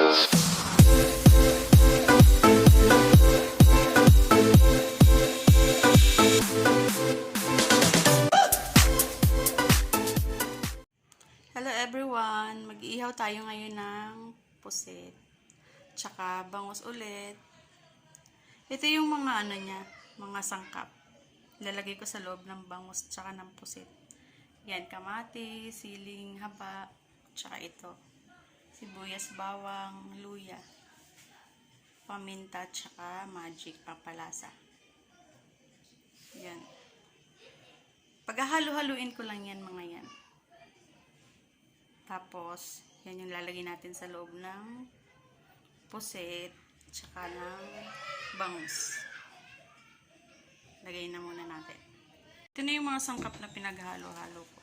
Hello everyone! Mag-iihaw tayo ngayon ng pusit. Tsaka bangus ulit. Ito yung mga niya, mga sangkap. Lalagay ko sa loob ng bangus tsaka ng pusit. Yan, kamatis, siling haba, tsaka ito. Sibuyas, bawang, luya, paminta, tsaka magic, pampalasa. Yan. Paghahalo-haluin ko lang yan mga yan. Tapos, yan yung lalagay natin sa loob ng pusit, tsaka ng bangus. Lagay na muna natin. Ito na yung mga sangkap na pinaghalo-halo ko.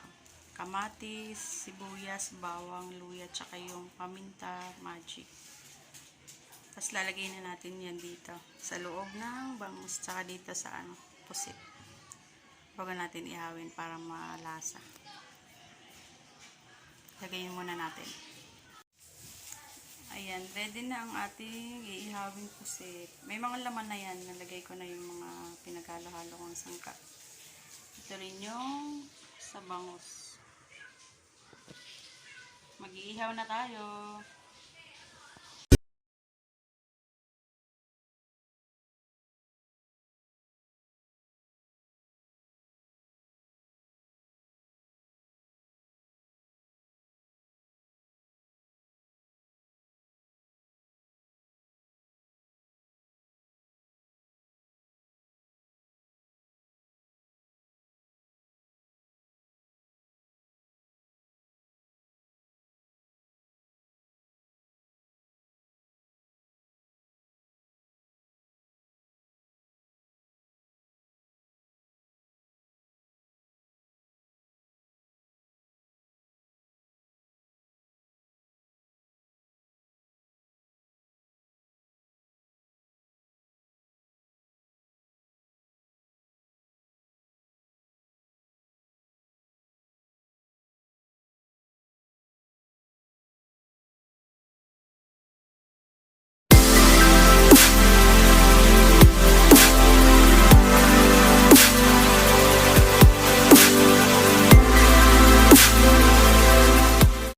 Kamatis, sibuyas, bawang, luya, tsaka yung paminta, magic. Tapos lalagay na natin yan dito sa loob ng bangus, tsaka dito sa pusit. Bago natin ihawin para malasa. Lagayin muna natin. Ayan, ready na ang ating iihawing pusit. May mga laman na yan. Nalagay ko na yung mga pinaghalo-halo kong sangkap. Ito rin yung sa bangus. Mag-iihaw na tayo.